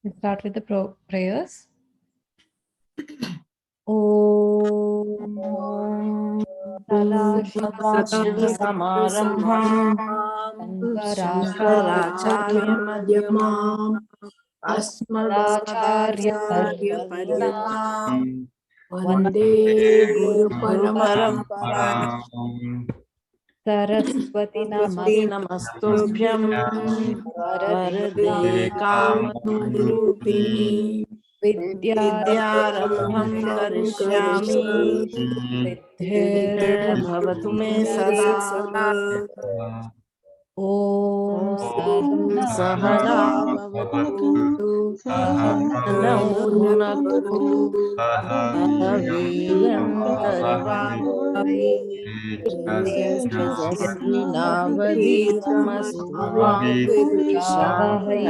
Let's start with the prayers. Om सदाशिवसमारम्भाम् शङ्कराचार्यमध्यमाम् अस्मदाचार्यपर्यन्ताम् वन्दे गुरुपरम्पराम् सरस्वती नमस्तुभ्यं वरदे कामरूपिणी विद्यारम्भं करिष्यामि सिद्धिर्भवतु मे सदा। ओम सहना भवतु सहनौ भुनक्तु सह वीर्यं करवावहै तेजस्विनावधीतमस्तु मा विद्विषावहै।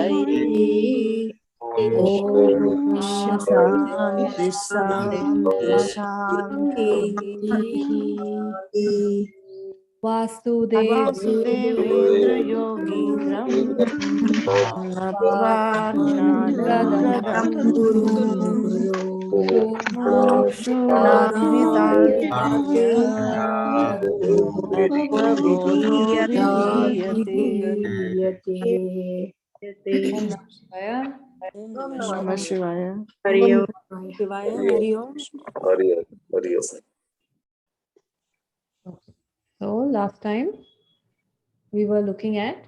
ओम शांति शांति शांति। वासुदेवेन्द्र योगीन्द्रं नत्वा ज्ञानप्रदं मोक्षणार्थितार्थ्य तत्त्वबोधो विधीयते। ओम नमः शिवाय। हरि ओम शिवाय। हरि ओम। So last time we were looking at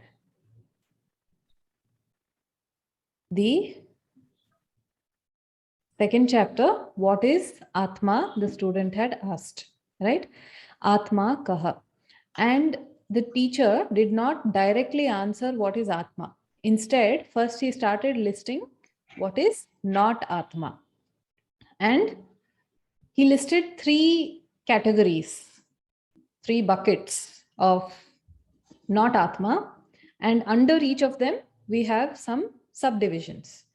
the second chapter. What is Atma? The student had asked, right? Atma kaha. And the teacher did not directly answer what is Atma. Instead, first he started listing what is not Atma. And he listed three categories, three buckets of not Atma. And under each of them, we have some subdivisions,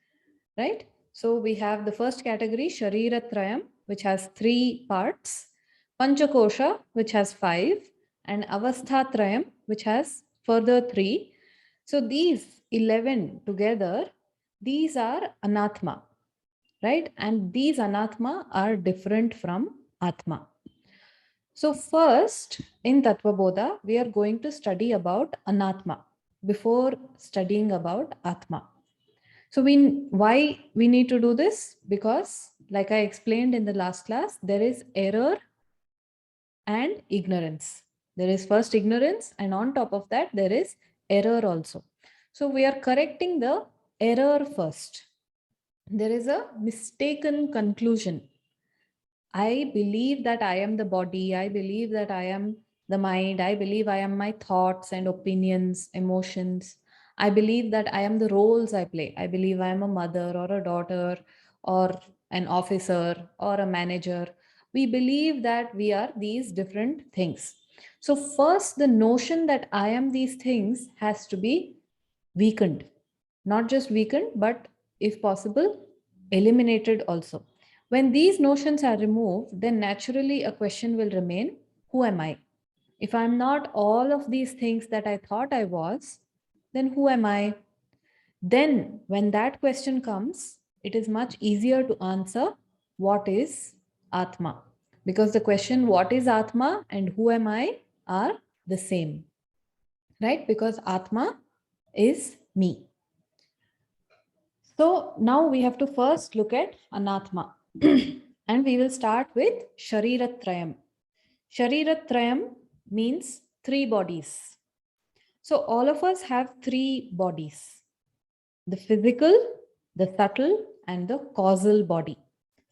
right? So we have the first category, Shariratrayam, which has three parts, Panchakosha, which has 5, and Avasthatrayam, which has further 3. So these 11 together, these are Anatma, right? And these Anatma are different from Atma. So first, in Tattvabodha, we are going to study about Anatma before studying about Atma. So why we need to do this? Because like I explained in the last class, there is error and ignorance. There is first ignorance, and on top of that, there is error also. So we are correcting the error first. There is a mistaken conclusion. I believe that I am the body. I believe that I am the mind. I believe I am my thoughts and opinions, emotions. I believe that I am the roles I play. I believe I am a mother or a daughter or an officer or a manager. We believe that we are these different things. So, first, the notion that I am these things has to be weakened. Not just weakened, but if possible, eliminated also. When these notions are removed, then naturally a question will remain, who am I? If I'm not all of these things that I thought I was, then who am I? Then when that question comes, it is much easier to answer what is Atma. Because the question, what is Atma and who am I, are the same. Right? Because Atma is me. So now we have to first look at Anatma. And we will start with Shariratrayam. Shariratrayam means 3 bodies. So all of us have 3 bodies. The physical, the subtle, and the causal body.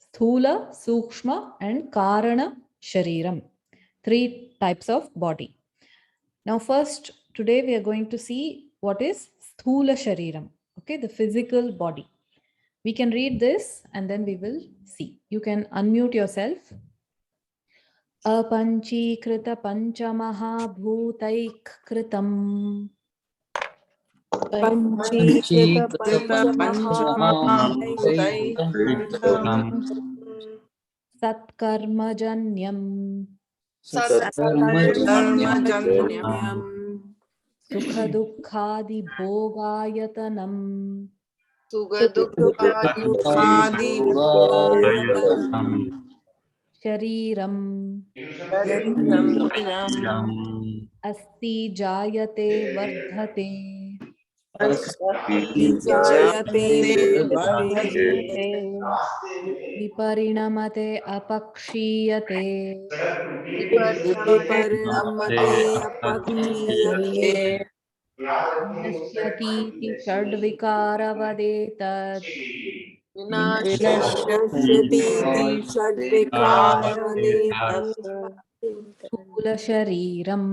Sthula, Sukshma, and Karana Shariram. 3 types of body. Now first, today we are going to see what is Sthula Shariram. Okay, the physical body. We can read this and then we will see. You can unmute yourself. Apanchikrita panchamahābhūtaik kritam. Panchīkrita panchamahābhūtaik kritam. Satkarmajanyam. Satkarmajanyam. Sukha dukkhādi bhogayatanam. शरीरम अस्ति जायते वर्धते विपरिणमते अपक्षीयते विनश्यतीति षड्विकारवदेतत् स्थूलशरीरम्.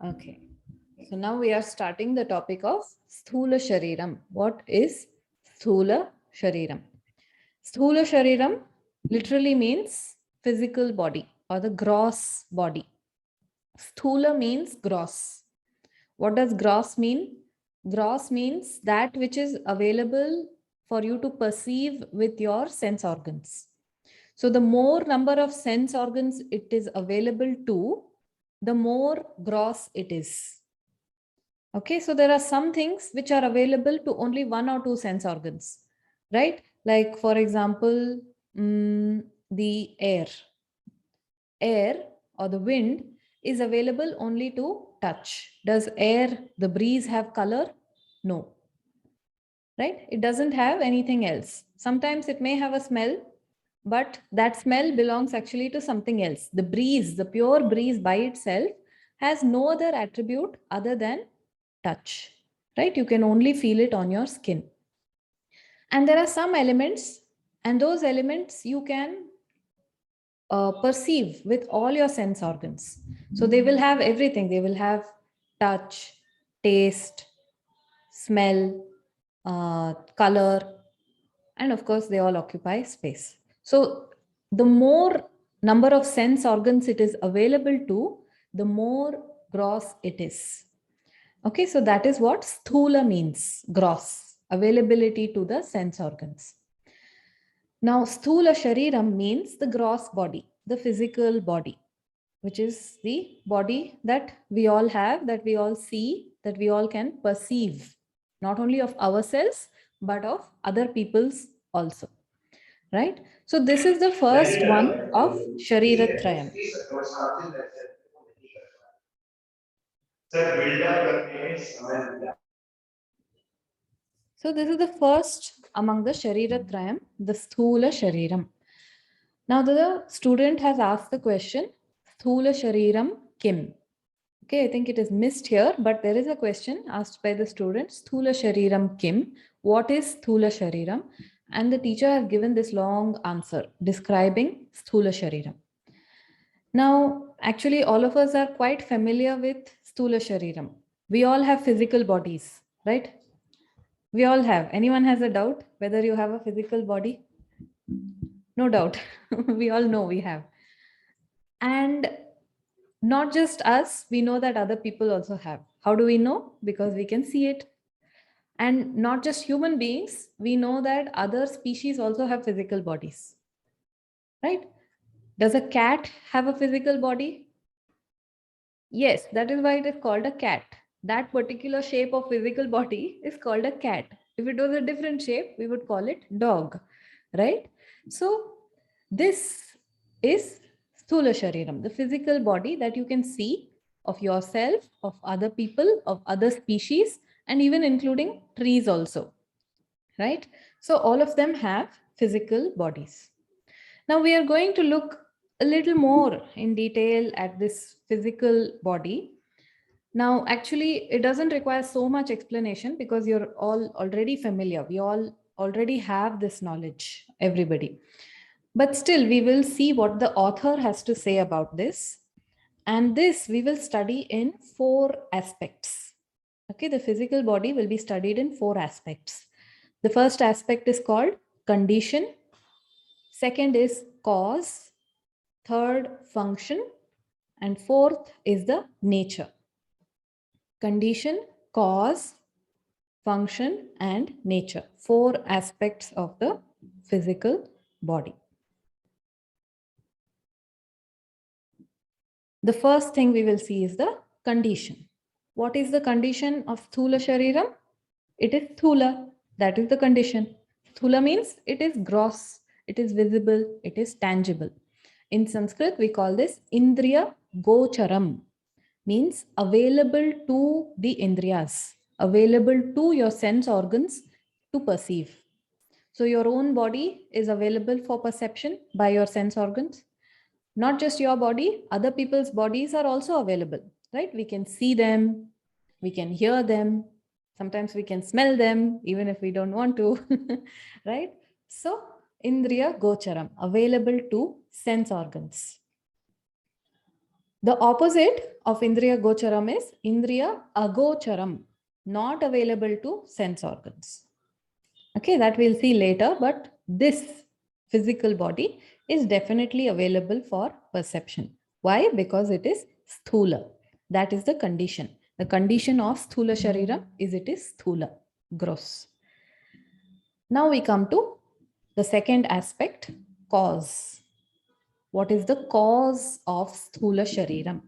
Okay. So now we are starting the topic of Sthula Shariram. What is Sthula Shariram? Sthula Shariram literally means physical body or the gross body. Sthula means gross. What does gross mean? Gross means that which is available for you to perceive with your sense organs. So the more number of sense organs it is available to, the more gross it is. Okay, so there are some things which are available to only one or two sense organs, right? Like for example, the air. Air or the wind is available only to touch. Does air, the breeze have color? No. Right? It doesn't have anything else. Sometimes it may have a smell, but that smell belongs actually to something else. The breeze, the pure breeze by itself has no other attribute other than touch, right? You can only feel it on your skin. And there are some elements, and those elements you can perceive with all your sense organs. So they will have everything. They will have touch, taste, smell, color, and of course they all occupy space. So the more number of sense organs it is available to, the more gross it is. Okay, so that is what sthula means, gross, availability to the sense organs. Now, sthula shariram means the gross body, the physical body, which is the body that we all have, that we all see, that we all can perceive, not only of ourselves, but of other people's also, right? So this is the first one of Shariratrayam. So this is the first among the Shariratrayam, the Sthula Shariram. Now the student has asked the question, Sthula Shariram Kim? Okay, I think it is missed here, but there is a question asked by the student, Sthula Shariram Kim? What is Sthula Shariram? And the teacher has given this long answer describing Sthula Shariram. Now, actually, all of us are quite familiar with Sthula Shariram. We all have physical bodies, right? We all have. Anyone has a doubt whether you have a physical body? No doubt. We all know we have. And not just us, we know that other people also have. How do we know? Because we can see it. And not just human beings, we know that other species also have physical bodies, right? Does a cat have a physical body? Yes, that is why it is called a cat. That particular shape of physical body is called a cat. If it was a different shape, we would call it dog, right? So this is Sthula Shariram, the physical body that you can see of yourself, of other people, of other species, and even including trees also, right? So all of them have physical bodies. Now we are going to look a little more in detail at this physical body. Now, actually, it doesn't require so much explanation because you're all already familiar. We all already have this knowledge, everybody. But still, we will see what the author has to say about this. And this we will study in 4 aspects. Okay, the physical body will be studied in 4 aspects. The first aspect is called condition. Second is cause. Third, function. And fourth is the nature. Condition, cause, function, and nature. 4 aspects of the physical body. The first thing we will see is the condition. What is the condition of Sthula Shariram? It is Sthula. That is the condition. Sthula means it is gross, it is visible, it is tangible. In Sanskrit, we call this Indriya Gocharam, means available to the Indriyas, available to your sense organs to perceive. So your own body is available for perception by your sense organs. Not just your body, other people's bodies are also available, right? We can see them, we can hear them, sometimes we can smell them, even if we don't want to, right? So, Indriya Gocharam, available to sense organs. The opposite of Indriya Gocharam is Indriya Agocharam, not available to sense organs. Okay, that we'll see later, but this physical body is definitely available for perception. Why? Because it is sthula. That is the condition. The condition of sthula sharira is it is sthula, gross. Now we come to the second aspect, cause. What is the cause of sthula shariram?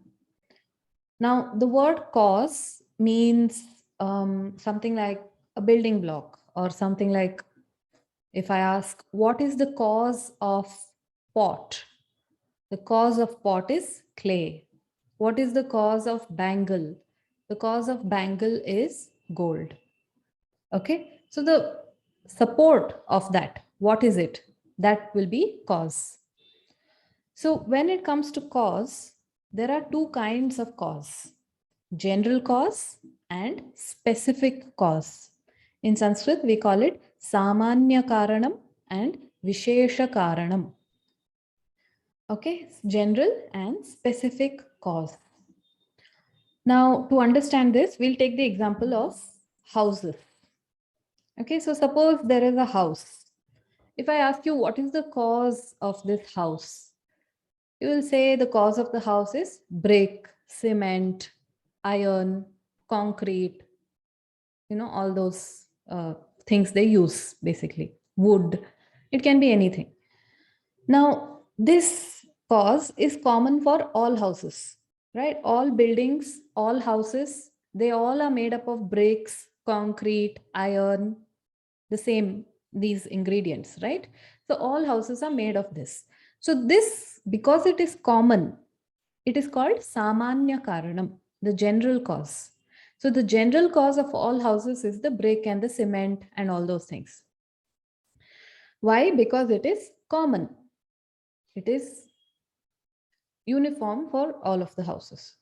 Now, the word cause means something like a building block, or something like, if I ask, what is the cause of pot? The cause of pot is clay. What is the cause of bangle? The cause of bangle is gold. Okay, so the support of that, what is it? That will be cause. So when it comes to cause, there are two kinds of cause, general cause and specific cause. In Sanskrit, we call it Samanya Karanam and Vishesha Karanam. Okay, general and specific cause. Now, to understand this, we'll take the example of houses. Okay, so suppose there is a house. If I ask you what is the cause of this house, you will say the cause of the house is brick, cement, iron, concrete, all those things they use, basically, wood. It can be anything. Now, this cause is common for all houses, right? All buildings, all houses, they all are made up of bricks, concrete, iron, the same, these ingredients, right? So all houses are made of this. So this, because it is common, it is called Samanya Karanam, the general cause. So the general cause of all houses is the brick and the cement and all those things. Why? Because it is common. It is uniform for all of the houses.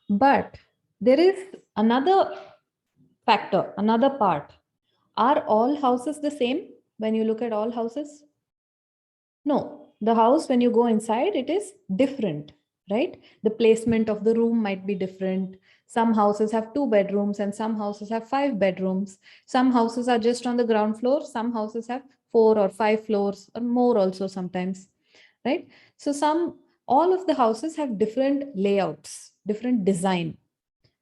But there is another factor, another part. Are all houses the same when you look at all houses? No, the house, when you go inside, it is different, right? The placement of the room might be different. Some houses have 2 bedrooms and some houses have 5 bedrooms. Some houses are just on the ground floor. Some houses have 4 or 5 floors or more also sometimes, right? So all of the houses have different layouts, different design.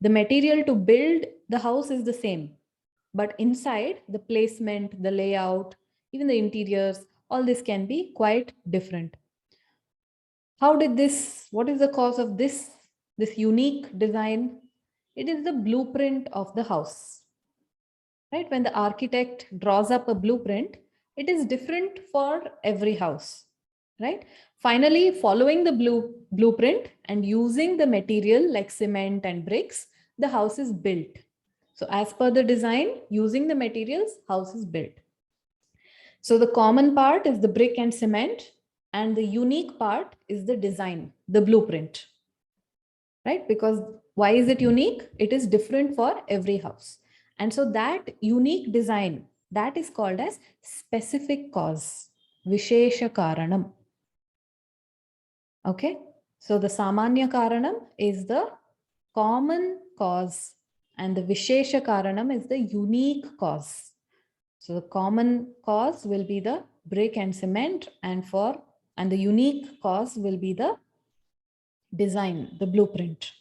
The material to build the house is the same, but inside, the placement, the layout, even the interiors, all this can be quite different. What is the cause of this unique design? It is the blueprint of the house, right? When the architect draws up a blueprint, it is different for every house, right? Finally, following the blueprint and using the material like cement and bricks, the house is built. So as per the design, using the materials, house is built. So the common part is the brick and cement, and the unique part is the design, the blueprint, right? Because why is it unique? It is different for every house. And so that unique design, that is called as specific cause, Vishesha Karanam. Okay, so the Samanya Karanam is the common cause and the Vishesha Karanam is the unique cause. So the common cause will be the brick and cement, and the unique cause will be the design, the blueprint.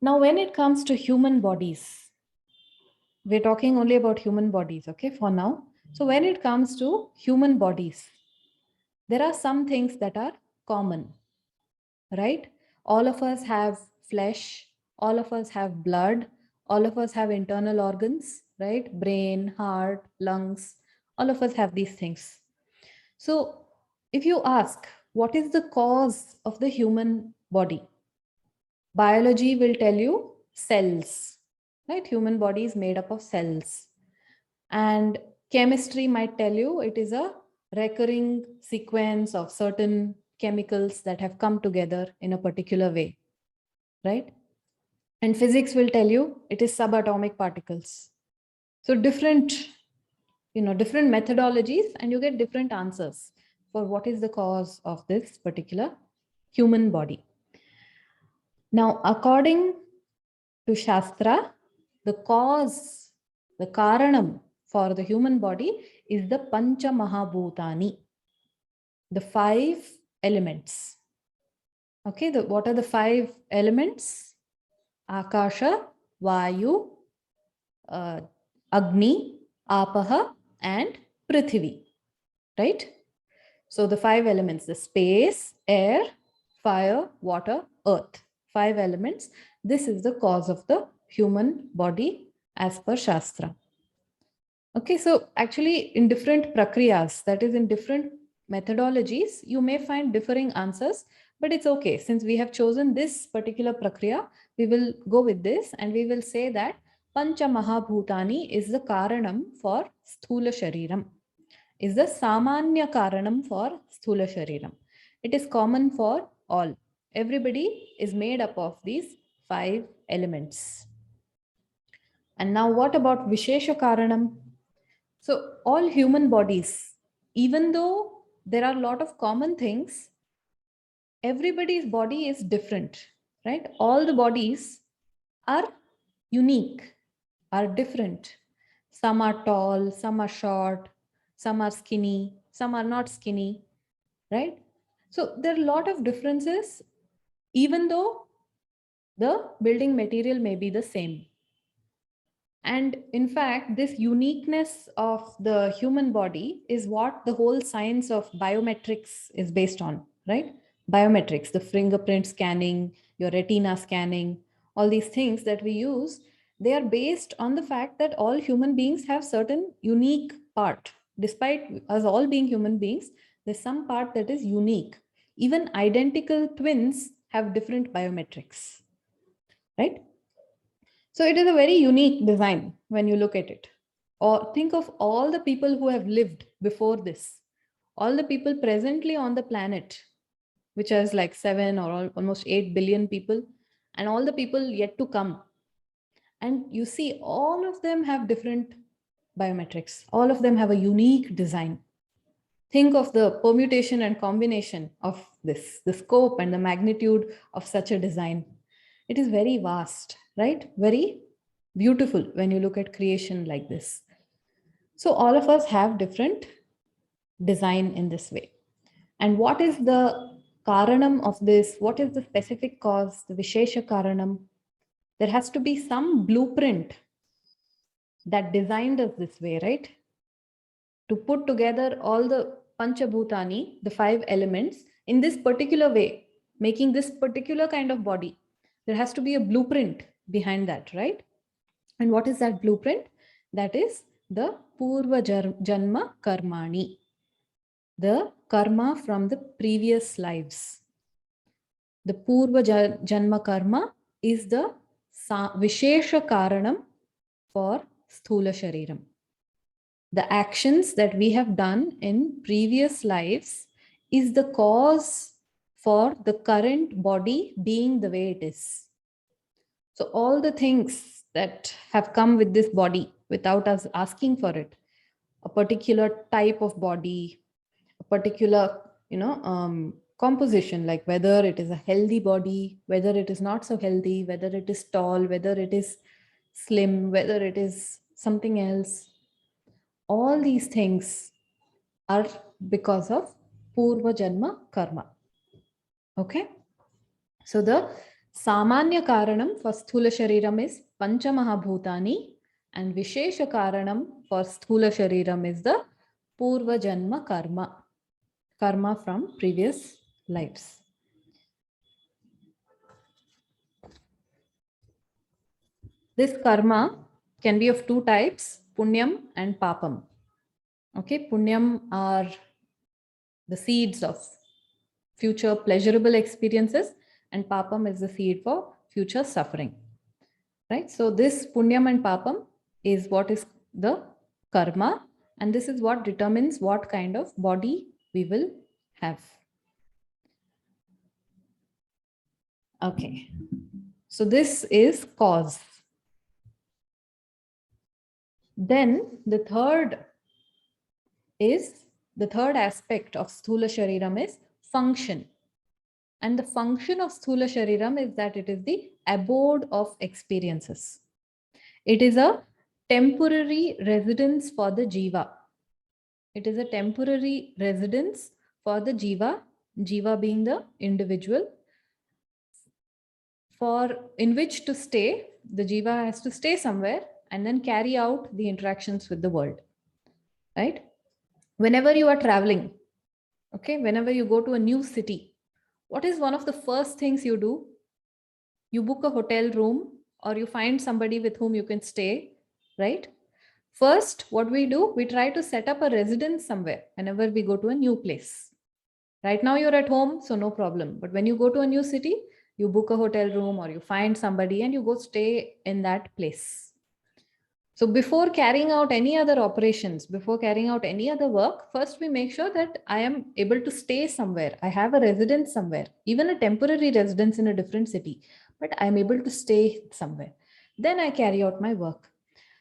Now, when it comes to human bodies, we're talking only about human bodies, okay, for now. So when it comes to human bodies, there are some things that are common, right? All of us have flesh, All of us have blood. All of us have internal organs, right? Brain, heart, lungs. All of us have these things. So if you ask, what is the cause of the human body? Biology will tell you cells, right? Human body is made up of cells. And chemistry might tell you it is a recurring sequence of certain chemicals that have come together in a particular way, right? And physics will tell you it is subatomic particles. So different methodologies, and you get different answers for what is the cause of this particular human body. Now, according to Shastra, the cause, the karanam for the human body is the Pancha Mahabhutani, the 5 elements. Okay, what are the 5 elements? Akasha, Vayu, Agni, Apaha, and Prithvi, right? So the 5 elements, the space, air, fire, water, earth, 5 elements. This is the cause of the human body as per Shastra. Okay, so actually in different prakriyas, that is in different methodologies, you may find differing answers, but it's okay. Since we have chosen this particular prakriya, we will go with this and we will say that Pancha Mahabhutani is the karanam for Sthula Shariram, is the Samanya karanam for Sthula Shariram. It is common for all. Everybody is made up of these 5 elements. And now what about Vishesha karanam? So all human bodies, even though there are a lot of common things, everybody's body is different, right? All the bodies are unique, are different. Some are tall, some are short, some are skinny, some are not skinny, right? So there are a lot of differences, even though the building material may be the same. And in fact, this uniqueness of the human body is what the whole science of biometrics is based on, right? Biometrics, the fingerprint scanning, your retina scanning, all these things that we use, they are based on the fact that all human beings have certain unique part. Despite us all being human beings, there's some part that is unique. Even identical twins have different biometrics, right? So it is a very unique design when you look at it. Or think of all the people who have lived before this, all the people presently on the planet, which has like 7 or almost 8 billion people, and all the people yet to come. And you see, all of them have different biometrics. All of them have a unique design. Think of the permutation and combination of this, the scope and the magnitude of such a design. It is very vast, right? Very beautiful when you look at creation like this. So all of us have different design in this way. And what is the karanam of this? What is the specific cause, the Vishesha karanam? There has to be some blueprint that designed us this way, right? To put together all the Panchabhutani, the 5 elements, in this particular way, making this particular kind of body. There has to be a blueprint behind that, right? And what is that blueprint? That is the Purva Janma Karmani, the karma from the previous lives. The Purva Janma Karma is the Vishesha Karanam for Sthula Shariram. The actions that we have done in previous lives is the cause for the current body being the way it is. So all the things that have come with this body without us asking for it, a particular type of body, a particular, composition, like whether it is a healthy body, whether it is not so healthy, whether it is tall, whether it is slim, whether it is something else. All these things are because of Purva Janma Karma. Okay. So the Samanya Karanam for Sthula Shariram is Pancha Mahabhutani, and Vishesha Karanam for Sthula Shariram is the Purva Janma Karma, karma from previous lives. This karma can be of two types, punyam and papam. Okay, punyam are the seeds of future pleasurable experiences, and papam is the seed for future suffering. Right? So this punyam and papam is what is the karma, and this is what determines what kind of body we will have. Okay. So this is cause. Then the third aspect of Sthula Shariram is function. And the function of Sthula Shariram is that it is the abode of experiences. It is a temporary residence for the jiva. It is a temporary residence for the jiva, jiva being the individual, in which to stay. The jiva has to stay somewhere and then carry out the interactions with the world. Right? Whenever you are traveling, okay, whenever you go to a new city, what is one of the first things you do? You book a hotel room or you find somebody with whom you can stay, right? First, what we do, we try to set up a residence somewhere whenever we go to a new place. Right now you're at home, so no problem. But when you go to a new city, you book a hotel room or you find somebody and you go stay in that place. So before carrying out any other operations, before carrying out any other work, first we make sure that I am able to stay somewhere. I have a residence somewhere, even a temporary residence in a different city, but I'm able to stay somewhere. Then I carry out my work.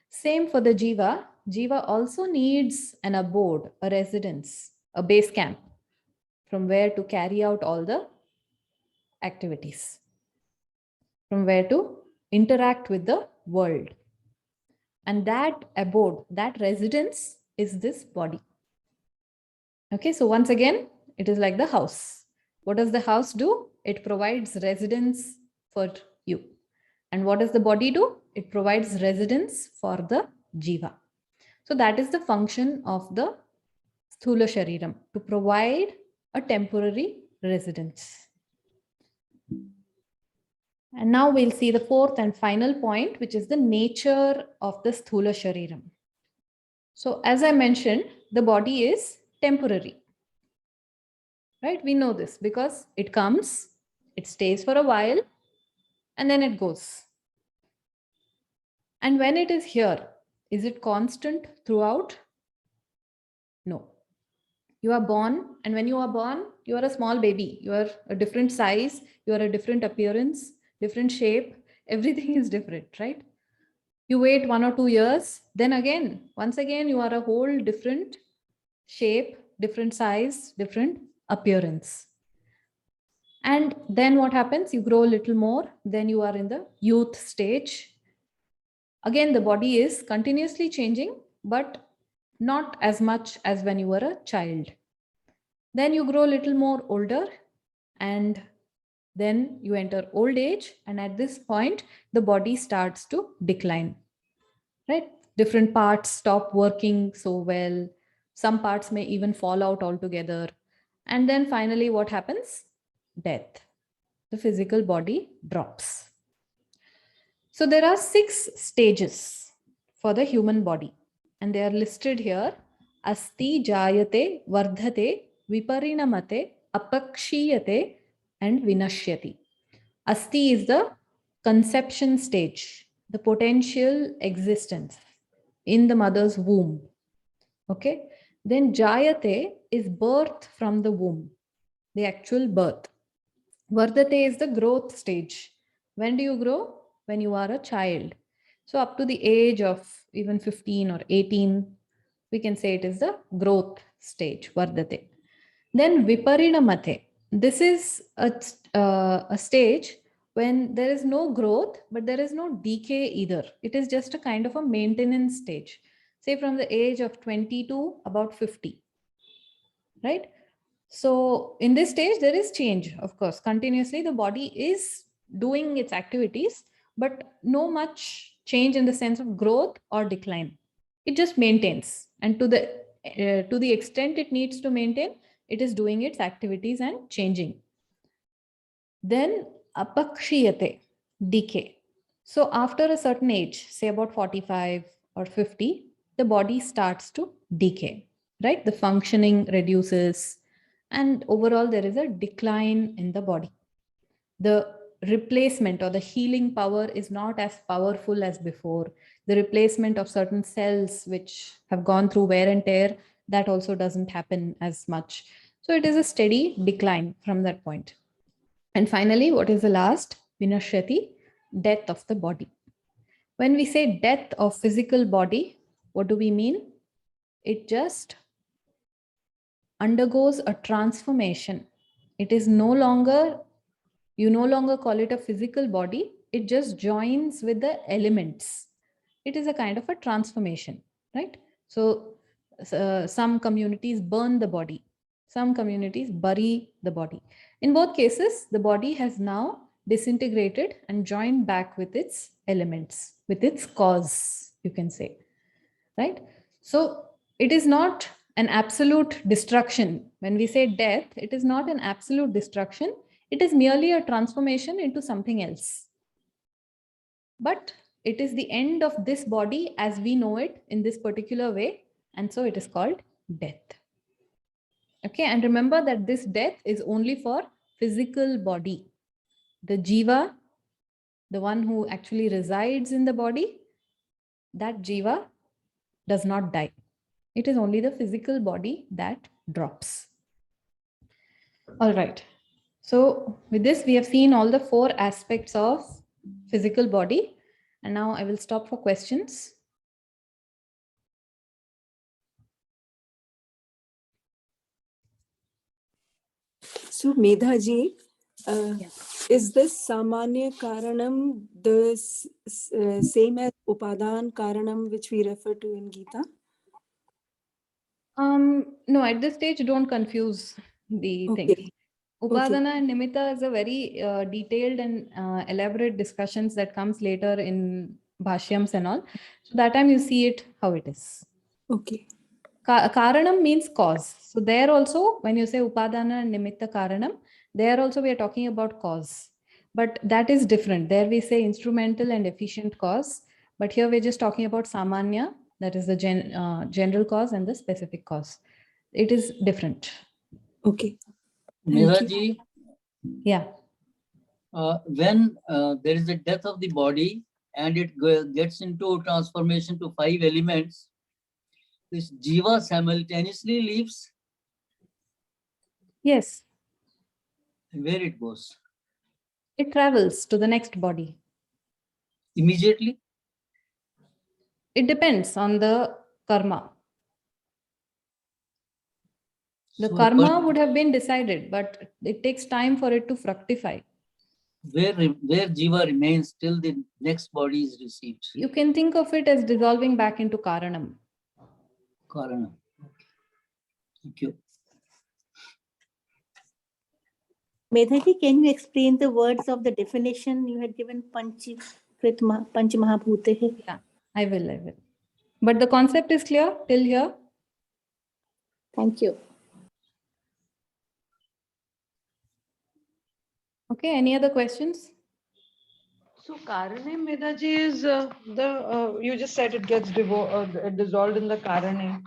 Same for the jiva. Jiva also needs an abode, a residence, a base camp from where to carry out all the activities, from where to interact with the world. And that abode, that residence is this body. Okay, so once again, it is like the house. What does the house do? It provides residence for you. And what does the body do? It provides residence for the jiva. So that is the function of the Sthula Shariram, to provide a temporary residence. And now we'll see the fourth and final point, which is the nature of the Sthula Shariram. So as I mentioned, the body is temporary. Right? We know this because it comes, it stays for a while, and then it goes. And when it is here, is it constant throughout? No. You are born, and when you are born, you are a small baby. You are a different size, you are a different appearance, different shape. Everything is different, right? You wait 1 or 2 years, then again, once again, you are a whole different shape, different size, different appearance. And then what happens? You grow a little more, then you are in the youth stage. Again, the body is continuously changing, but not as much as when you were a child. Then you grow a little more older, and then you enter old age. And at this point, the body starts to decline, right? Different parts stop working so well. Some parts may even fall out altogether. And then finally, what happens? Death. The physical body drops. So there are 6 stages for the human body, and they are listed here. Asti, Jayate, Vardhate, Viparinamate, Apakshiyate, and Vinashyati. Asti is the conception stage, the potential existence in the mother's womb. Okay. Then Jayate is birth from the womb, the actual birth. Vardhate is the growth stage. When do you grow? When you are a child. So up to the age of even 15 or 18, we can say it is the growth stage, Vardhate. Then Viparinamate. This is a stage when there is no growth, but there is no decay either. It is just a kind of a maintenance stage, say from the age of 20 to about 50, right? So in this stage, there is change, of course. Continuously, the body is doing its activities, but no much change in the sense of growth or decline. It just maintains. And to the extent it needs to maintain, it is doing its activities and changing. Then apakshiyate, decay. So after a certain age, say about 45 or 50, the body starts to decay, right? The functioning reduces, and overall there is a decline in the body. The replacement or the healing power is not as powerful as before. The replacement of certain cells which have gone through wear and tear, that also doesn't happen as much. So it is a steady decline from that point. And finally, what is the last? Vinashyati, death of the body. When we say death of physical body, what do we mean? It just undergoes a transformation. It is no longer, you no longer call it a physical body, it just joins with the elements. It is a kind of a transformation, right? So some communities burn the body, some communities bury the body. In both cases, the body has now disintegrated and joined back with its elements, with its cause, you can say, right? So it is not an absolute destruction. When we say death, it is not an absolute destruction. It is merely a transformation into something else. But it is the end of this body as we know it in this particular way. And so it is called death. Okay, and remember that this death is only for physical body. The jiva, the one who actually resides in the body, that jiva does not die. It is only the physical body that drops. All right. So with this, we have seen all the 4 aspects of physical body. And now I will stop for questions. So, Medha ji, is this Samanya Karanam the same as Upadan Karanam, which we refer to in Gita? No, at this stage, don't confuse the things. Upadana and Nimitta is a very detailed and elaborate discussions that comes later in Bhashyams and all. So that time you see it how it is. Okay. Karanam means cause. So there also, when you say Upadana and Nimitta Karanam, there also we are talking about cause. But that is different. There we say instrumental and efficient cause. But here we're just talking about Samanya, that is the general cause, and the specific cause. It is different. Okay. Medha ji, yeah. When there is a death of the body and it gets into transformation to 5 elements, this jiva simultaneously leaves? Yes. And where it goes? It travels to the next body. Immediately? It depends on the karma. The So karma would have been decided, but it takes time for it to fructify. Where jiva remains till the next body is received? You can think of it as dissolving back into Karanam. Karanam. Okay. Thank you. Medhaji, can you explain the words of the definition you had given, Panch Mahabhute? Yeah, I will. But the concept is clear till here? Thank you. Okay, any other questions? So Karane, Medhaji, is you just said it gets dissolved in the Karane.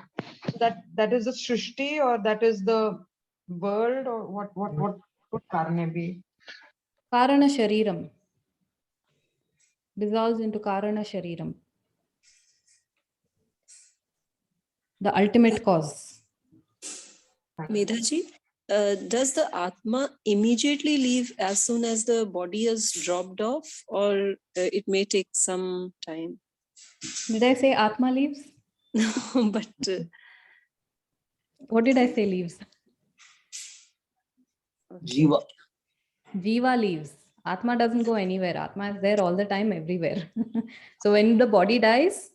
So that is the Srishti, or that is the world, or what would Karane be? Karana Shariram. Dissolves into Karana Shariram. The ultimate cause. Medhaji, does the Atma immediately leave as soon as the body is dropped off, or it may take some time? Did I say Atma leaves? No, but... what did I say leaves? Jiva. Jiva leaves. Atma doesn't go anywhere. Atma is there all the time, everywhere. So when the body dies,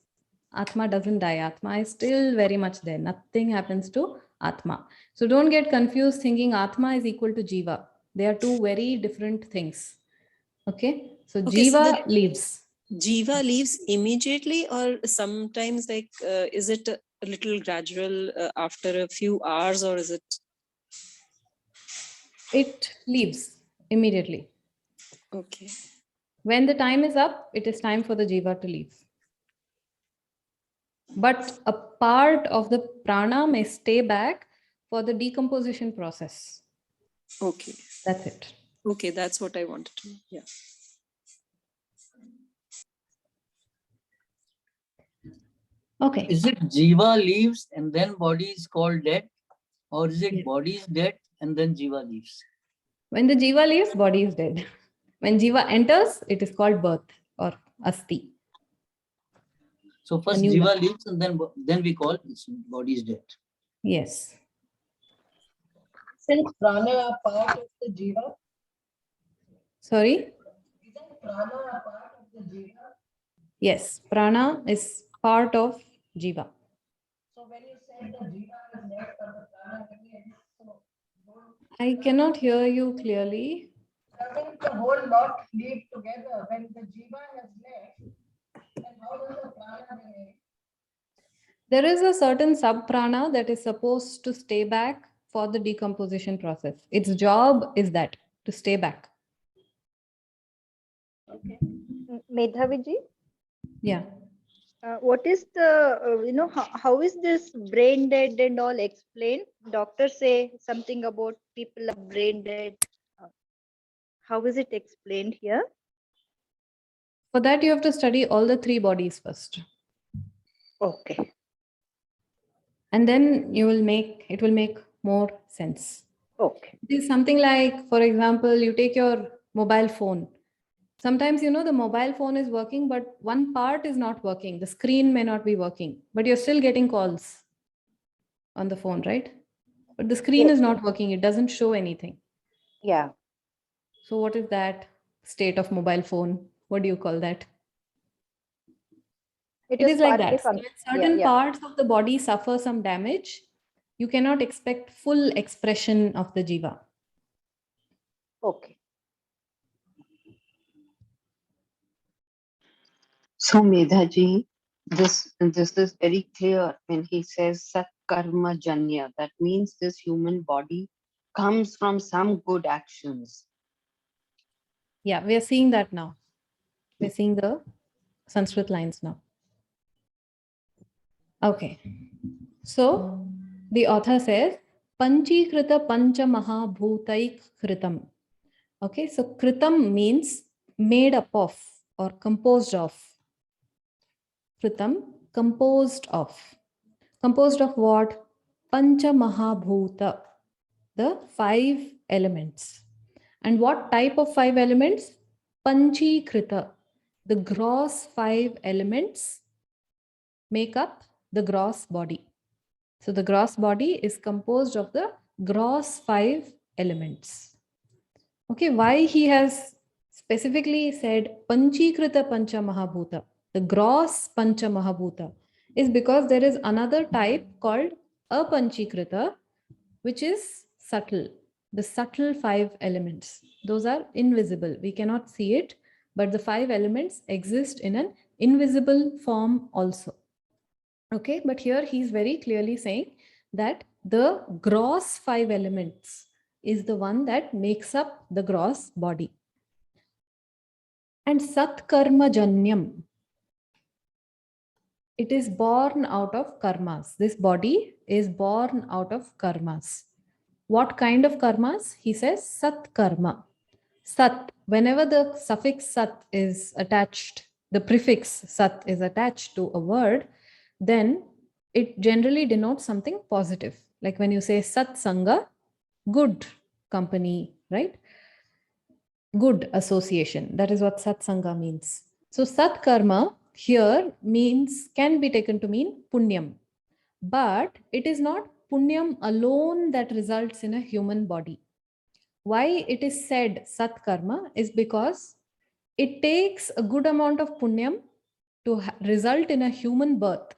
Atma doesn't die. Atma is still very much there. Nothing happens to Atma. So don't get confused thinking Atma is equal to Jiva. They are 2 very different things. Okay. So Jiva leaves. Jiva leaves immediately, or sometimes is it a little gradual after a few hours, or is it? It leaves immediately. Okay. When the time is up, it is time for the jiva to leave. But a part of the prana may stay back for the decomposition process. Okay. That's it. Okay, that's what I wanted to know. Yeah. Okay. Is it jiva leaves and then body is called dead? Or is it Yes. body is dead and then jiva leaves? When the jiva leaves, body is dead. When jiva enters, it is called birth or asti. So first new jiva life. leaves and then we call its body is dead. Yes. Since prana are part of the jiva, Sorry. isn't prana a part of the jiva? Yes. Prana is part of jiva. So when you said the jiva is left but the prana remains, so I cannot hear you clearly. doesn't the whole lot leave together when the jiva has left? Then how does the prana remain? There is a certain subprana that is supposed to stay back for the decomposition process. Its job is that, to stay back. Medhaviji, Yeah. what is the, how is this brain dead and all explained? Doctors say something about people are brain dead. How is it explained here? For that, you have to study all the three bodies first. Okay. And then it will make more sense. Okay. It is something like, for example, you take your mobile phone. Sometimes, the mobile phone is working, but one part is not working. The screen may not be working, but you're still getting calls on the phone, right? But the screen Yes, is not working. It doesn't show anything. Yeah. So what is that state of mobile phone? What do you call that? It is like that. So when certain parts of the body suffer some damage, you cannot expect full expression of the jiva. Okay. So Medhaji, this is very clear when he says Sat Karma Janya. That means this human body comes from some good actions. Yeah, we are seeing that now. We're seeing the Sanskrit lines now. Okay. So the author says, Panchikrita Pancha Mahabhutaik Kritam. Okay, so Kritam means made up of or composed of. Kritam, composed of. Composed of what? Pancha Mahabhuta, the 5 elements. And what type of 5 elements? Panchikrita, the gross 5 elements make up the gross body. So the gross body is composed of the gross 5 elements. Okay, why he has specifically said Panchikrita Pancha Mahabhuta, the gross Pancha Mahabhuta, is because there is another type called Apanchikrita, which is subtle, the subtle 5 elements. Those are invisible. We cannot see it, but the 5 elements exist in an invisible form also. Okay, but here he's very clearly saying that the gross 5 elements is the one that makes up the gross body. And Sat Karma Janyam, it is born out of karmas. This body is born out of karmas. What kind of karmas? He says Sat Karma. Sat, whenever the suffix Sat is attached, the prefix Sat is attached to a word, then it generally denotes something positive. Like when you say Sat Sangha, good company, right? Good association. That is what Sat Sangha means. So Sat Karma here can be taken to mean Punyam. But it is not Punyam alone that results in a human body. Why it is said Sat Karma is because it takes a good amount of Punyam to result in a human birth,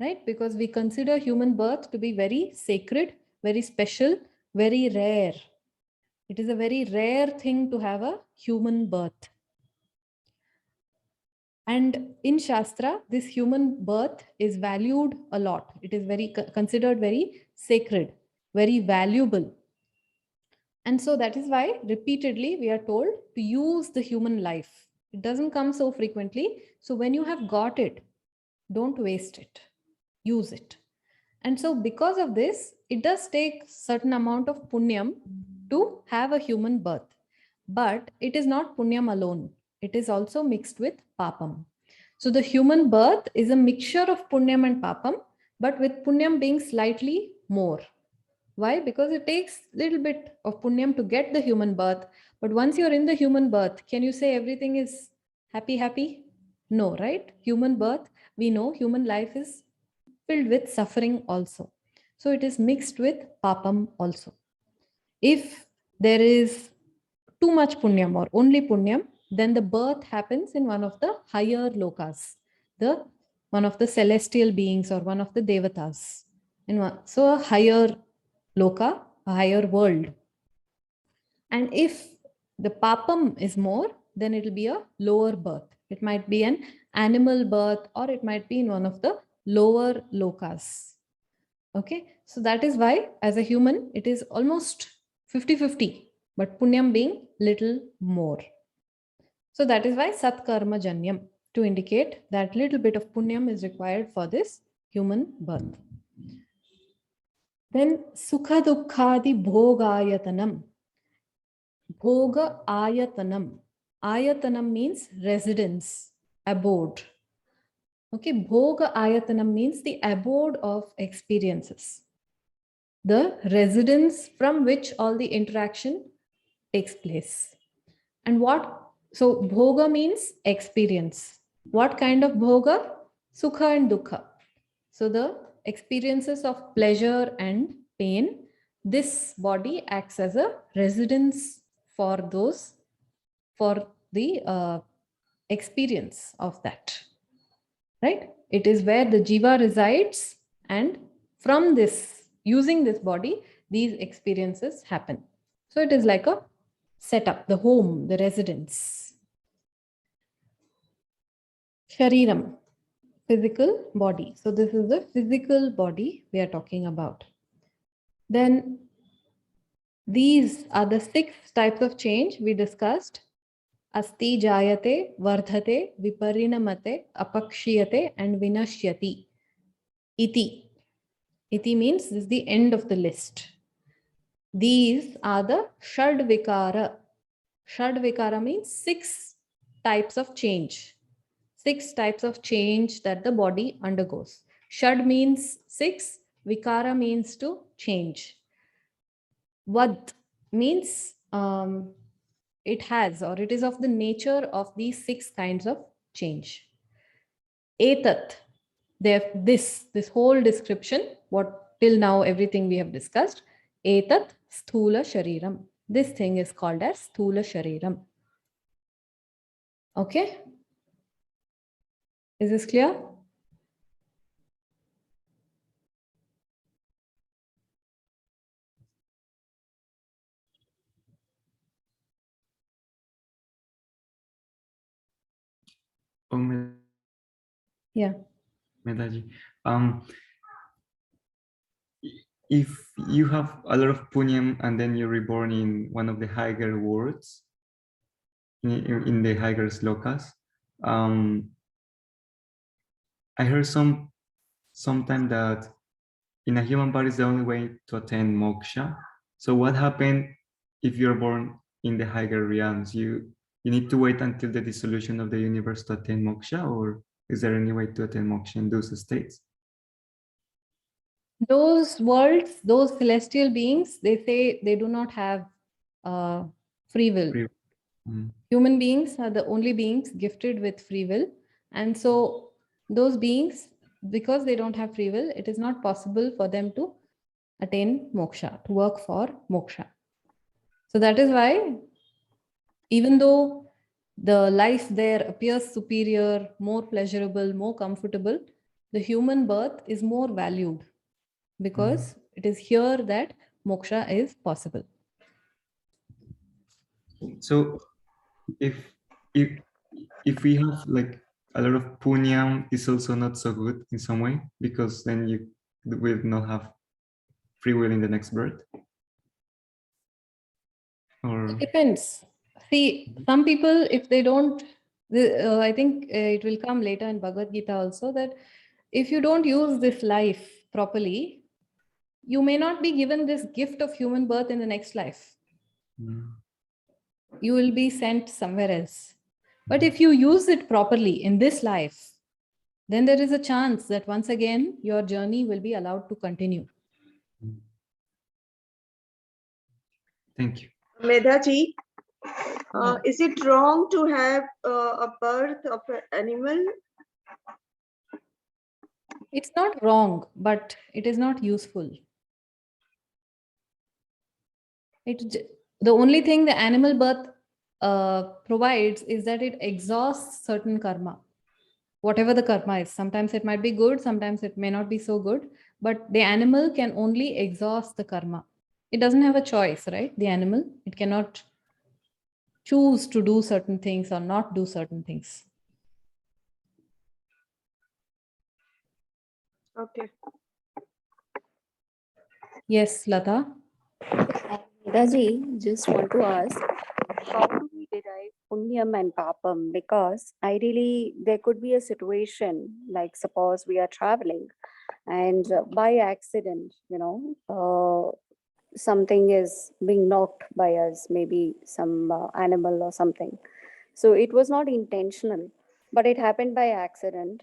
right? Because we consider human birth to be very sacred, very special, very rare. It is a very rare thing to have a human birth. And in Shastra, this human birth is valued a lot. It is considered very sacred, very valuable. And so that is why repeatedly we are told to use the human life. It doesn't come so frequently. So when you have got it, don't waste it. Use it. And so because of this, it does take certain amount of punyam to have a human birth. But it is not punyam alone. It is also mixed with papam. So the human birth is a mixture of punyam and papam, but with punyam being slightly more. Why? Because it takes a little bit of punyam to get the human birth. But once you're in the human birth, can you say everything is happy, happy? No, right? Human birth, we know human life is filled with suffering also. So it is mixed with papam also. If there is too much punyam or only punyam, then the birth happens in one of the higher lokas, one of the celestial beings or one of the devatas. So a higher loka, a higher world. And if the papam is more, then it will be a lower birth. It might be an animal birth, or it might be in one of the lower lokas. Okay, so that is why as a human, it is almost 50-50, but punyam being little more. So that is why satkarma janyam, to indicate that little bit of punyam is required for this human birth. Then sukha dukkhadi bhogayatanam. Bhoga ayatanam. Ayatanam means residence, abode. Okay, bhoga ayatanam means the abode of experiences, the residence from which all the interaction takes place. And so bhoga means experience. What kind of bhoga? Sukha and dukkha. So the experiences of pleasure and pain, this body acts as a residence for the experience of that, right? It is where the jiva resides, and from this, using this body, these experiences happen. So it is like a setup, the home, the residence. Shariram, physical body. So this is the physical body we are talking about. Then these are the 6 types of change we discussed. Asti jayate, vardhate, viparinamate, apakshiyate, and vinashyati. Iti. Iti means this is the end of the list. These are the shadvikara. Shadvikara means 6 types of change. 6 types of change that the body undergoes. Shad means 6, vikara means to change. Vad means it has, or it is of the nature of these 6 kinds of change. Etat, this whole description, what till now everything we have discussed, etat sthula shariram. This thing is called as sthula shariram. Okay? Is this clear? Yeah. Medaji, if you have a lot of punyam and then you're reborn in one of the higher worlds, in the higher slokas, I heard sometime that in a human body is the only way to attain moksha. So what happened if you're born in the higher realms? You need to wait until the dissolution of the universe to attain moksha, or is there any way to attain moksha in those states? Those worlds, those celestial beings, they say they do not have free will. Human beings are the only beings gifted with free will. And so those beings, because they don't have free will, it is not possible for them to attain moksha, to work for moksha. So that is why, even though the life there appears superior, more pleasurable, more comfortable, the human birth is more valued, because it is here that moksha is possible. So if we have like a lot of punyam, is also not so good in some way, because then you will not have free will in the next birth? Or it depends. See, some people, if they don't I think it will come later in Bhagavad Gita also, that if you don't use this life properly, you may not be given this gift of human birth in the next life. You will be sent somewhere else. But if you use it properly in this life, then there is a chance that once again your journey will be allowed to continue. Thank you. Medhaji, is it wrong to have a birth of an animal? It's not wrong, but it is not useful. The only thing the animal birth provides is that it exhausts certain karma, whatever the karma is. Sometimes it might be good, sometimes it may not be so good, but the animal can only exhaust the karma. It doesn't have a choice, right? The animal, it cannot choose to do certain things or not do certain things. Okay. Yes, Lata. Raji, just want to ask, how do we derive punyam and papam? Because ideally, there could be a situation, like suppose we are traveling and by accident, something is being knocked by us, maybe some animal or something. So it was not intentional, but it happened by accident.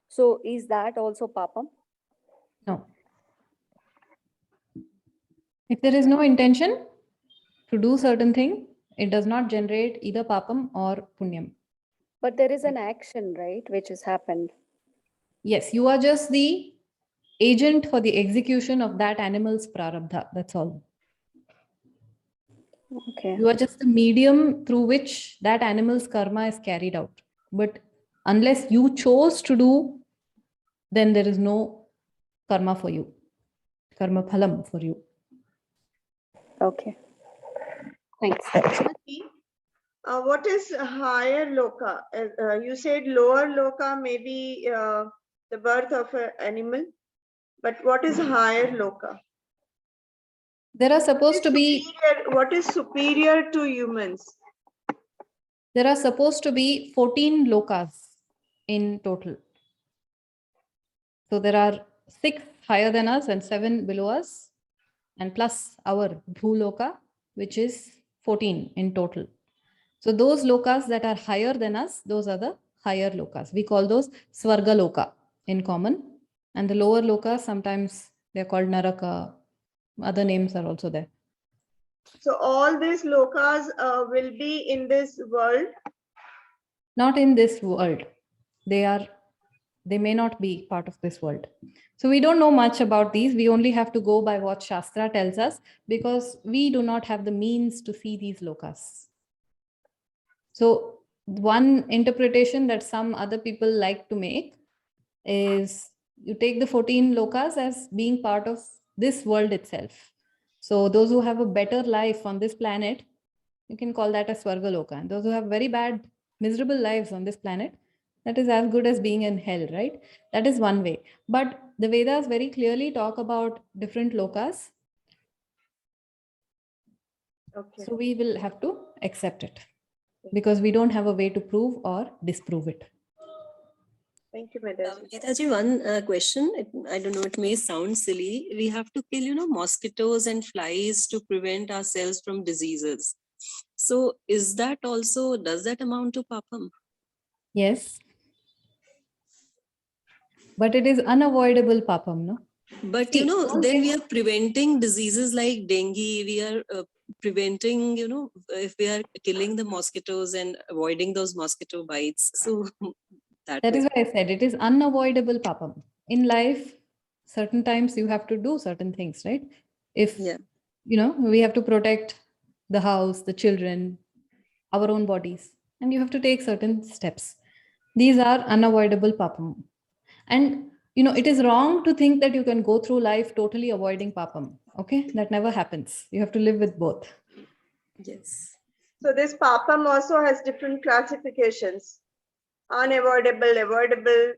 So is that also papam? No. If there is no intention to do certain thing, it does not generate either papam or punyam. But there is an action, right, which has happened. Yes, you are just the agent for the execution of that animal's prarabdha. That's all. Okay. You are just the medium through which that animal's karma is carried out. But unless you chose to do, then there is no karma for you, karma phalam for you. Okay. Thanks. What is higher loka? You said lower loka may be the birth of an animal, but what is higher loka? There are supposed to be What is superior to humans? There are supposed to be 14 lokas in total. So there are 6 higher than us and 7 below us, and plus our bhuloka, which is 14 in total. So those lokas that are higher than us, those are the higher lokas. We call those Swarga Loka in common. And the lower lokas, sometimes they're called Naraka. Other names are also there. So all these lokas will be in this world? Not in this world. They may not be part of this world. So we don't know much about these. We only have to go by what Shastra tells us, because we do not have the means to see these lokas. So one interpretation that some other people like to make is you take the 14 lokas as being part of this world itself. So those who have a better life on this planet, you can call that a Swarga Loka. And those who have very bad, miserable lives on this planet, that is as good as being in hell, right? That is one way. But the Vedas very clearly talk about different lokas. Okay. So we will have to accept it, because we don't have a way to prove or disprove it. Thank you, Madam. Gitaji, one question. I don't know, it may sound silly. We have to kill, mosquitoes and flies to prevent ourselves from diseases. So does that amount to papam? Yes. But it is unavoidable papam, no? But, then we are preventing diseases like dengue. We are preventing, if we are killing the mosquitoes and avoiding those mosquito bites. So that is why I said it is unavoidable papam. In life, certain times you have to do certain things, right? If, we have to protect the house, the children, our own bodies, and you have to take certain steps. These are unavoidable papam. And, it is wrong to think that you can go through life totally avoiding papam. Okay, that never happens. You have to live with both. Yes. So this papam also has different classifications. Unavoidable, avoidable.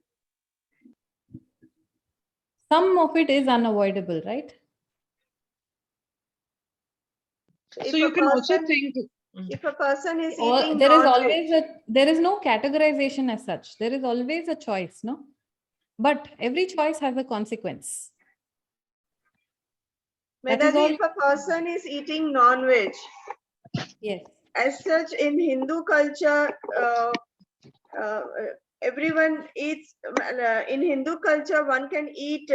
Some of it is unavoidable, right? So you can also think, If a person is Or eating there is non-veg, always there is no categorization as such. There is always a choice, no? But every choice has a consequence. That is Medaji, all. if a person is eating non-veg, Yes. as such in Hindu culture, uh, everyone eats, in Hindu culture, one can eat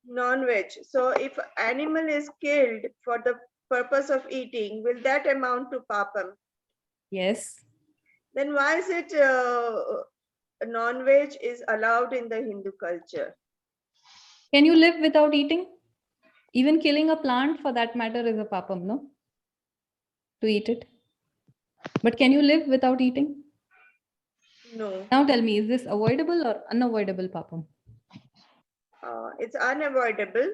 non-veg. So if animal is killed for the purpose of eating, will that amount to papam? Yes. Then why is it non-veg is allowed in the Hindu culture? Can you live without eating? Even killing a plant for that matter is a papam, no? To eat it. But can you live without eating? No, Now tell me, is this avoidable or unavoidable papam? it's unavoidable.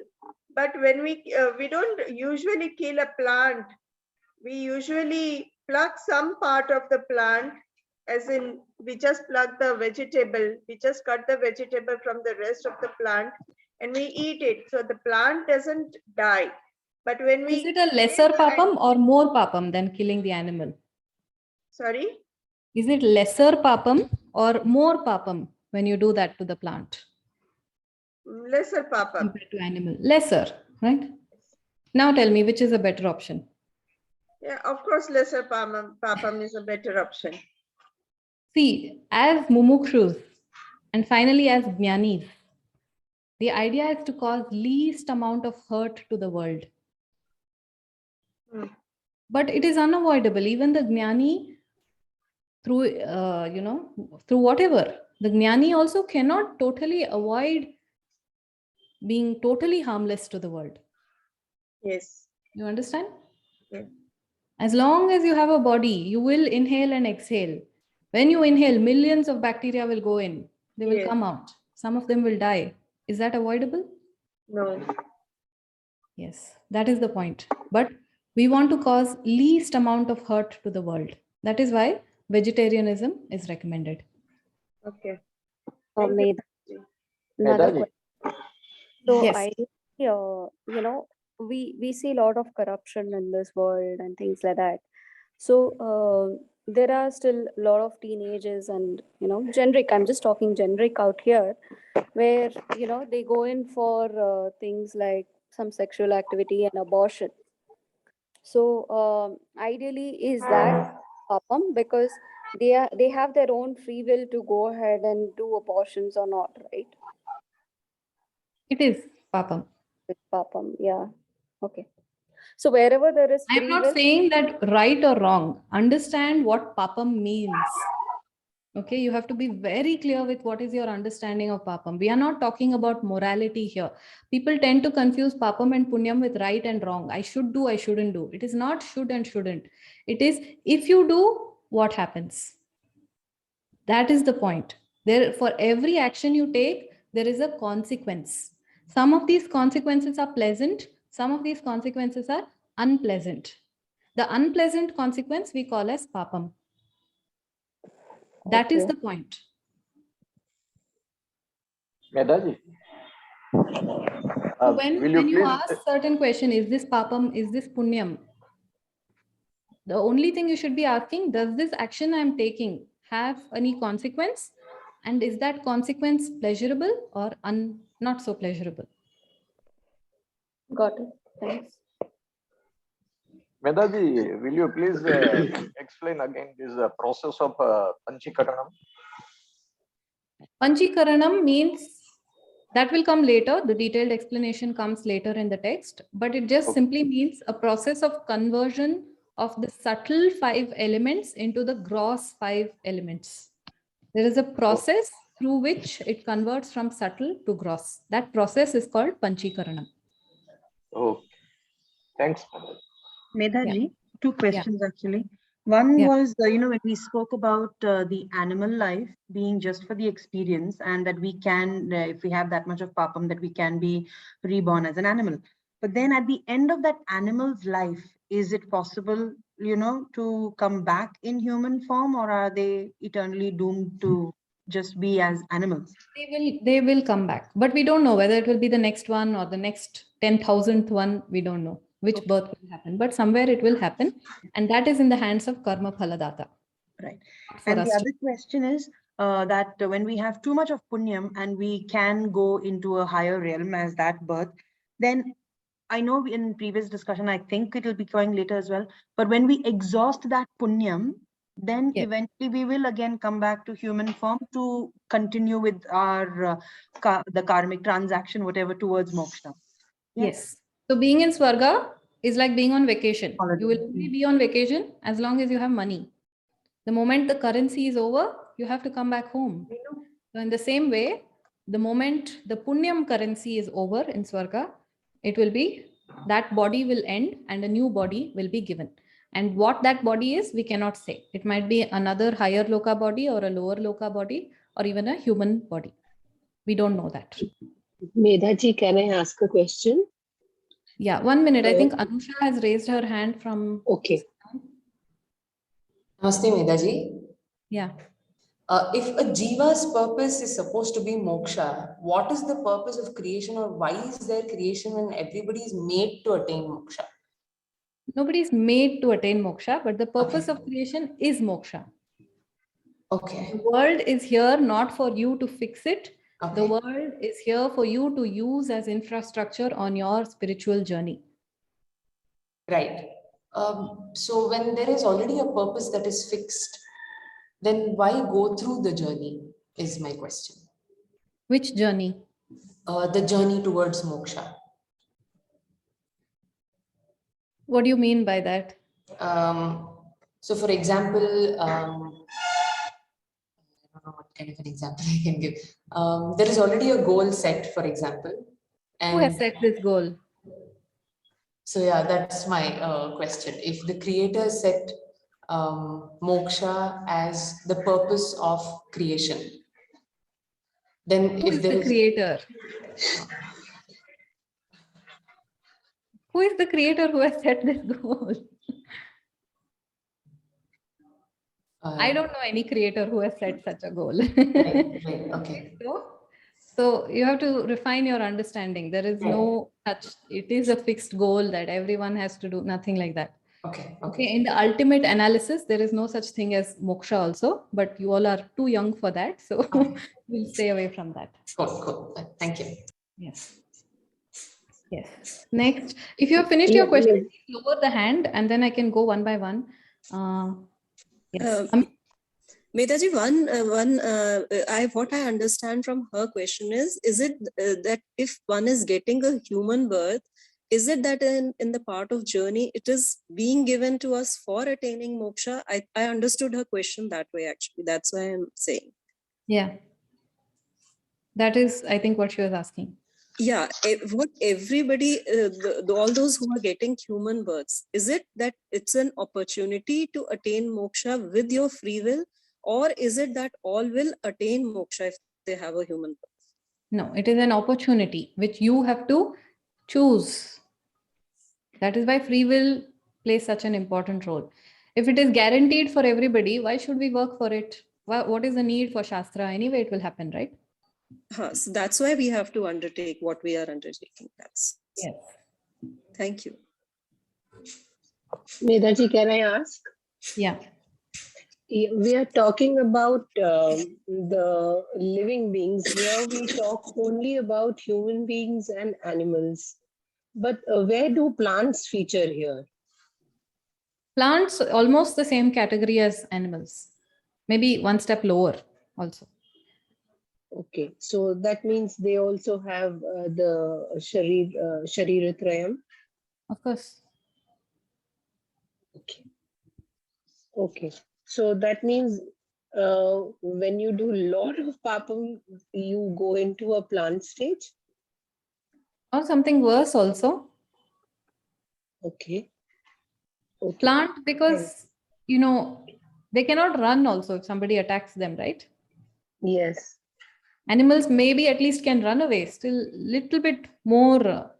But when we don't usually kill a plant, we usually pluck some part of the plant, as in we just pluck the vegetable, we just cut the vegetable from the rest of the plant and we eat it. So the plant doesn't die. But when we Is it a lesser papam or more papam than killing the animal? Sorry? Is it lesser papam or more papam when you do that to the plant Lesser papam. compared to animal? Lesser, right? Now tell me, which is a better option? Yeah, of course, lesser papam is a better option. See, as mumukshus and finally as jnanis, the idea is to cause least amount of hurt to the world. Hmm. But it is unavoidable. Even the jnani, through through whatever, the jnani also cannot totally avoid being totally harmless to the world. Yes. You understand? Yeah. As long as you have a body, you will inhale and exhale. When you inhale, millions of bacteria will go in. They will Yes. come out. Some of them will die. Is that avoidable? No. Yes, that is the point. But we want to cause least amount of hurt to the world. That is why vegetarianism is recommended. Okay. Or Thank you. another Medaji. question. So Yes. we see a lot of corruption in this world and things like that. So there are still a lot of teenagers and generic. I'm just talking generic out here, where they go in for things like some sexual activity and abortion. So ideally, is that papam, because they have their own free will to go ahead and do abortions or not, right? It is papam. It's papam, yeah. Okay. So wherever there is I am free not will, saying that right or wrong. Understand what papam means. Okay, you have to be very clear with what is your understanding of papam. We are not talking about morality here. People tend to confuse papam and punyam with right and wrong. I should do, I shouldn't do. It is not should and shouldn't. It is if you do, what happens? That is the point. There, for every action you take, there is a consequence. Some of these consequences are pleasant. Some of these consequences are unpleasant. The unpleasant consequence we call as papam. That is Okay. the point. Medaji. So when Will you you please? ask certain question, is this papam, is this punyam? The only thing you should be asking, does this action I'm taking have any consequence? And is that consequence pleasurable or not so pleasurable? got it. Thanks. Medaji, will you please explain again this process of Panchikaranam? Panchikaranam means that will come later. The detailed explanation comes later in the text, but it just simply means a process of conversion of the subtle 5 elements into the gross 5 elements. There is a process through which it converts from subtle to gross. That process is called Panchikaranam. Okay. Thanks. Medhaji, two questions actually. One was, when we spoke about the animal life being just for the experience, and that we can, if we have that much of papam, that we can be reborn as an animal. But then at the end of that animal's life, is it possible, to come back in human form, or are they eternally doomed to just be as animals? They will come back, but we don't know whether it will be the next one or the next 10,000th one. We don't know. which birth will happen, but somewhere it will happen, and that is in the hands of karma phaladata. Right. For And us the to- other question is that when we have too much of punyam and we can go into a higher realm as that birth, then I know in previous discussion, I think it will be going later as well, but when we exhaust that punyam, then Yes. eventually we will again come back to human form to continue with our the karmic transaction, whatever, towards moksha. Yes. So being in Swarga is like being on vacation. Holiday. You will only be on vacation as long as you have money. The moment the currency is over, you have to come back home. So in the same way, the moment the punyam currency is over in Swarga, it will be, that body will end and a new body will be given. And what that body is, we cannot say. It might be another higher loka body or a lower loka body or even a human body. We don't know that. Medhaji, can I ask a question? Yeah, 1 minute. I think Anusha has raised her hand from. Okay. Namaste, Medhaji. Yeah. If a jiva's purpose is supposed to be moksha, what is the purpose of creation, or why is there creation when everybody is made to attain moksha? Nobody is made to attain moksha, but the purpose of creation is moksha. Okay. The world is here not for you to fix it. Okay. The world is here for you to use as infrastructure on your spiritual journey. Right. So when there is already a purpose that is fixed, then why go through the journey is my question. Which journey? The journey towards moksha. What do you mean by that? So for example, I don't know what kind of an example I can give. There is already a goal set, for example. Who has set this goal? So yeah, that's my question. If the creator set moksha as the purpose of creation, then Who if is there the is creator? Who is the creator who has set this goal? I don't know any creator who has set such a goal. right, okay. So you have to refine your understanding. There is no such, it is a fixed goal that everyone has to do, nothing like that. Okay. Okay. In the ultimate analysis, there is no such thing as moksha also, but you all are too young for that. So we'll stay away from that. Cool. Thank you. Yes. Yes. Next, if you have finished your question, please lower the hand and then I can go one by one. Yes. Medhaji, what I understand from her question is it that if one is getting a human birth, is it that in the part of journey, it is being given to us for attaining moksha? I understood her question that way, actually. That's why I'm saying. Yeah. That is, I think, what she was asking. Yeah, what everybody, all those who are getting human births, is it that it's an opportunity to attain moksha with your free will, or is it that all will attain moksha if they have a human birth? No, it is an opportunity which you have to choose. That is why free will plays such an important role. If it is guaranteed for everybody, why should we work for it? What is the need for Shastra? Anyway, it will happen, right? So that's why we have to undertake what we are undertaking. That's yes. Thank you. Medhaji, can I ask? Yeah. We are talking about the living beings. Here we talk only about human beings and animals. But where do plants feature here? Plants, almost the same category as animals. Maybe one step lower also. Okay, so that means they also have the Shariratrayam. Of course. Okay, so that means when you do a lot of papam, you go into a plant stage? Or something worse also. Okay. Plant, because, they cannot run also if somebody attacks them, right? Yes. Animals maybe at least can run away, still little bit more,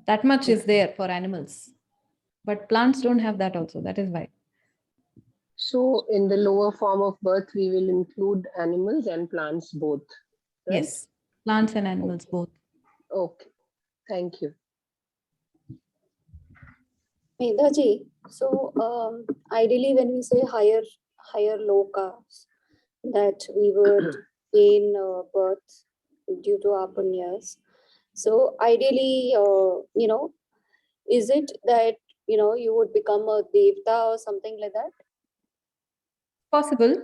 that much is there for animals. But plants don't have that also, that is why. So in the lower form of birth, we will include animals and plants both, right? Yes, plants and animals both. Okay, thank you. Medhaji, so ideally when we say higher lokas, that we would gain birth due to our punyas. So ideally, is it that you would become a devta or something like that? Possible.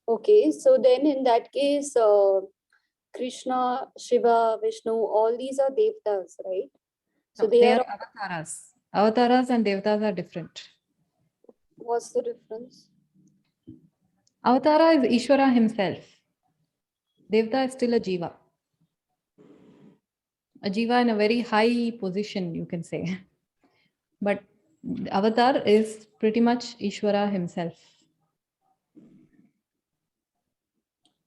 Okay, so then in that case, Krishna, Shiva, Vishnu, all these are devtas, right? So No, they they are. are avatars. Avatars and devatas are different. What's the difference? Avatara is Ishvara himself. Devta is still a jiva. A jiva in a very high position, you can say. But avatar is pretty much Ishvara himself.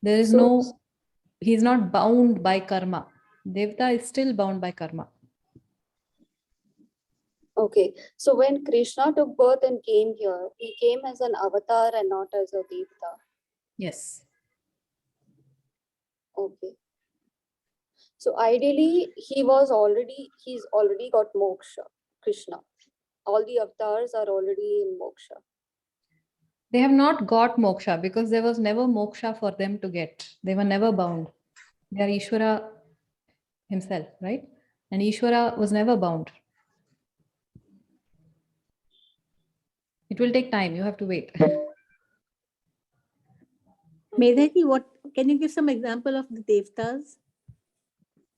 There is no, he's not bound by karma. Devta is still bound by karma. Okay, so when Krishna took birth and came here, he came as an avatar and not as a devta. Yes. Okay. So ideally, he's already got moksha, Krishna. All the avatars are already in moksha. They have not got moksha because there was never moksha for them to get. They were never bound. They are Ishvara himself, right? And Ishvara was never bound. It will take time. You have to wait. Medhaji, what can you give some example of the devtas?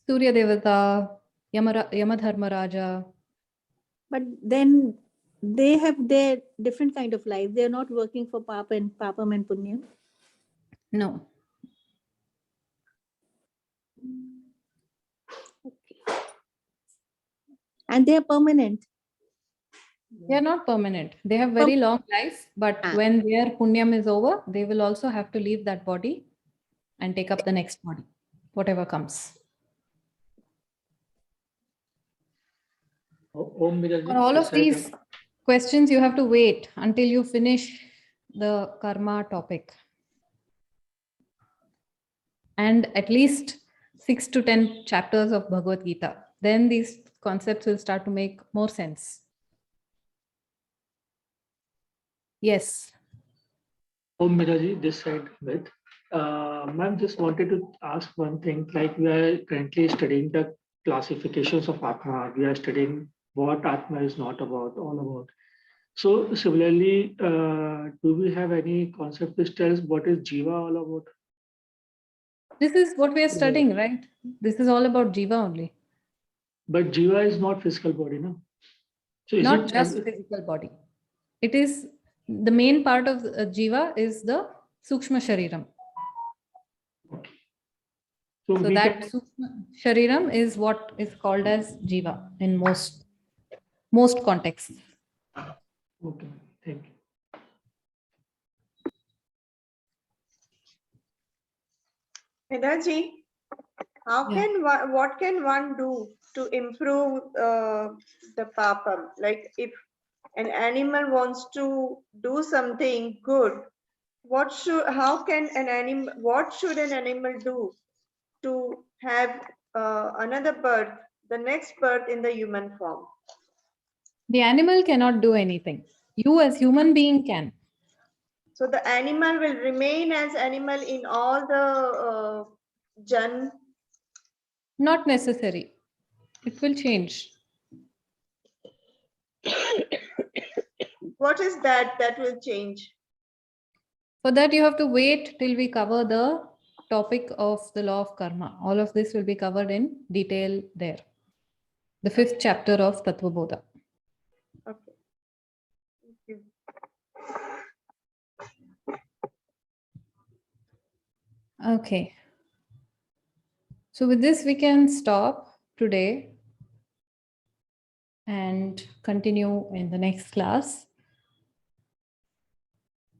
Surya Devata, Yamadharma Raja. But then they have their different kind of life. They are not working for papam and punyam. No. And they are permanent. They are not permanent. They have very long life, but when their punyam is over, they will also have to leave that body and take up the next body, whatever comes. For all of these questions, you have to wait until you finish the karma topic. And at least 6 to 10 chapters of Bhagavad Gita. Then these concepts will start to make more sense. Yes. Om Miraji, this side with. Ma'am, just wanted to ask one thing. Like we are currently studying the classifications of Atma. We are studying what Atma is not about, all about. So similarly, do we have any concept which tells what is Jiva all about? This is what we are studying, right? This is all about Jiva only. But Jiva is not physical body, no? So is Not it just physical body. It is the main part of Jiva is the Sukshma Shariram. So that Sukshma Shariram is what is called as Jiva in most contexts. Okay, thank you. Medaji, what can one do to improve the papam? Like if an animal wants to do something good, what should an animal do to have another birth, the next birth in the human form? The animal cannot do anything. You as human being can. So the animal will remain as animal in all the Jan? Not necessary. It will change. What is that will change? For that, you have to wait till we cover the topic of the law of karma. All of this will be covered in detail there. The 5th chapter of Tattva Bodha. Okay. Thank you. Okay. So with this, we can stop today and continue in the next class.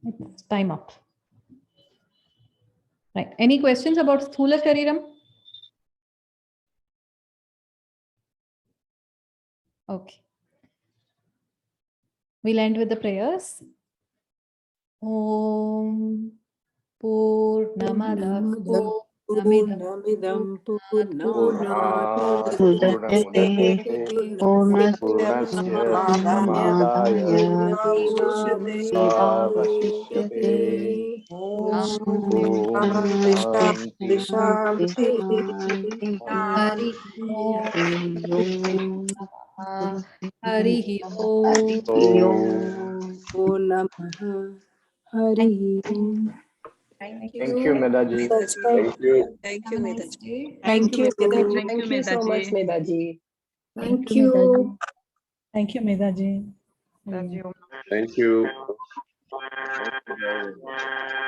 It's time up. Right. Any questions about Sthula Shariram? Okay. We'll end with the prayers. Om Purnamada Purnamidam Purnat Purnamudachyate Purnasya Purnamadaya Purnamevavasishyate. Shanti Shanti Shanti. Hari Hari Om Namaha Hari. Thank you, Medaji. That's my- Thank you. Thank you, Medaji. Thank you. Thank you so much, Medaji. Thank you. Thank you, Medaji. Thank you.